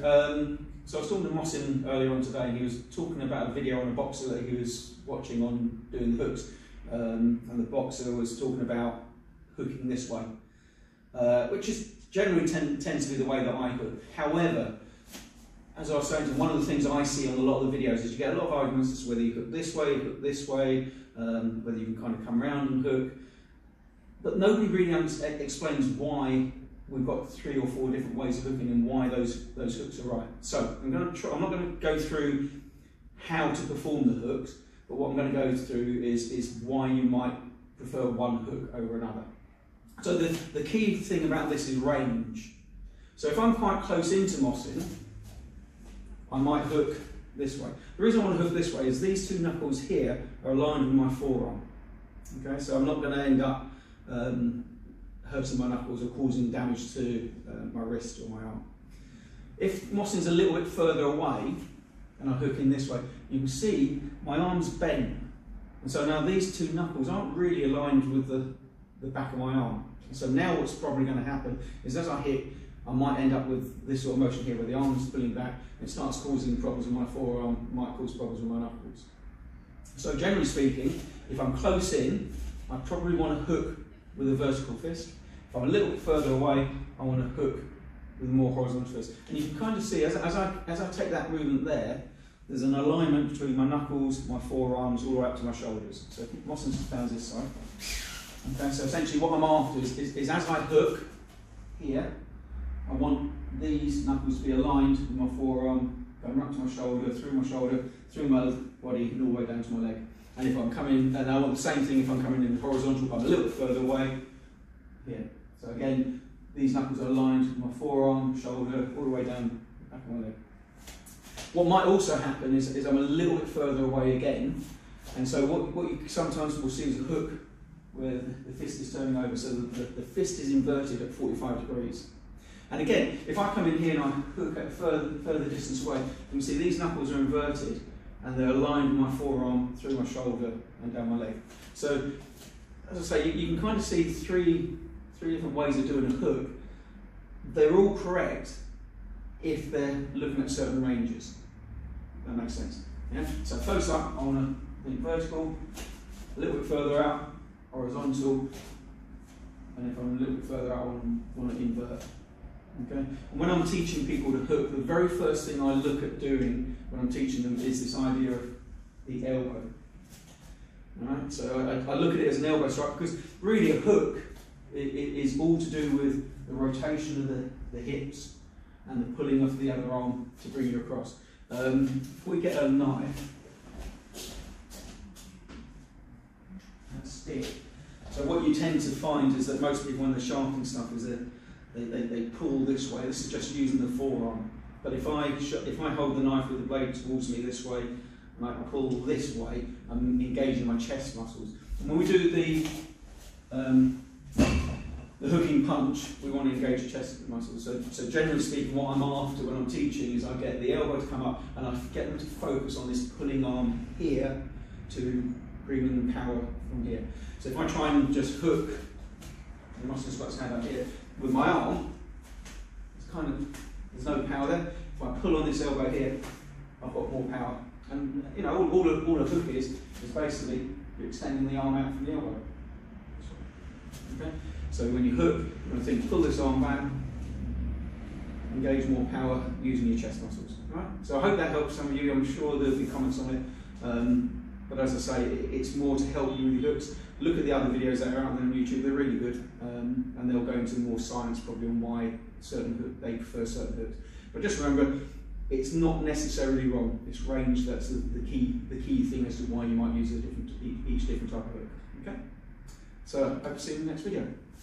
So I was talking to Mohsin earlier on today, and he was talking about a video on a boxer that he was watching on doing the hooks, and the boxer was talking about hooking this way, which is generally tends to be the way that I hook. However, as I was saying, one of the things I see on a lot of the videos is you get a lot of arguments as to whether you hook this way, whether you can kind of come around and hook, but nobody really explains why we've got 3 or 4 different ways of hooking and why those hooks are right. So I'm not going to go through how to perform the hooks, but what I'm going to go through is why you might prefer one hook over another. So the key thing about this is range. So if I'm quite close into Mohsin, I might hook this way. The reason I want to hook this way is these 2 knuckles here are aligned with my forearm. Okay, so I'm not going to end up hurting my knuckles or causing damage to my wrist or my arm. If Mohsin's a little bit further away and I hook in this way, you can see my arm's bent. And so now these 2 knuckles aren't really aligned with the back of my arm. And so now what's probably going to happen is as I hit, I might end up with this sort of motion here where the arm's pulling back, and it starts causing problems with my forearm, might cause problems with my knuckles. So generally speaking, if I'm close in, I probably want to hook with a vertical fist. If I'm a little bit further away, I want to hook with a more horizontal fist. And you can kind of see, as I take that movement there, there's an alignment between my knuckles, my forearms, all the way up to my shoulders. So Mohsin's found this side. Okay, so essentially what I'm after is as I hook here, I want these knuckles to be aligned with my forearm, going up to my shoulder, through my body, and all the way down to my leg. And if I'm coming, and I want the same thing if I'm coming in horizontal, but I'm a little bit further away, here. So again, these knuckles are aligned with my forearm, shoulder, all the way down the back of my leg. What might also happen is I'm a little bit further away again, and so what you sometimes will see is a hook where the fist is turning over, so the fist is inverted at 45 degrees. And again, if I come in here and I hook at a further distance away, you can see these knuckles are inverted and they're aligned with my forearm, through my shoulder and down my leg. So, as I say, you can kind of see three different ways of doing a hook. They're all correct if they're looking at certain ranges. That makes sense. Yeah? So close up, I want to think vertical, a little bit further out, horizontal, and if I'm a little bit further out, I want to invert. Okay? And when I'm teaching people to hook, the very first thing I look at doing when I'm teaching them is this idea of the elbow. Right? So I look at it as an elbow strike because really a hook is all to do with the rotation of the hips and the pulling of the other arm to bring you across. If we get a knife, a stick. So what you tend to find is that most people when they're sharpening stuff is that they pull this way. This is just using the forearm. But if I hold the knife with the blade towards me this way, and I pull this way, I'm engaging my chest muscles. And when we do the hooking punch, we want to engage the chest muscles. So generally speaking, what I'm after when I'm teaching is I get the elbow to come up and I get them to focus on this pulling arm here to bring in power from here. So if I try and just hook, the muscles got to stand up here, with my arm, it's kind of, there's no power there. If I pull on this elbow here, I've got more power. And you know, all a hook is basically you're extending the arm out from the elbow. Okay? So when you hook, you're going to think, pull this arm back, engage more power using your chest muscles. Right? So I hope that helps some of you. I'm sure there'll be comments on it. But as I say, it's more to help you with the hooks. Look at the other videos that are out there on YouTube, they're really good. And they'll go into more science probably on why they prefer certain hooks. But just remember, it's not necessarily wrong. It's range that's the key thing as to why you might use each different type of hook. Okay? So I hope to see you in the next video.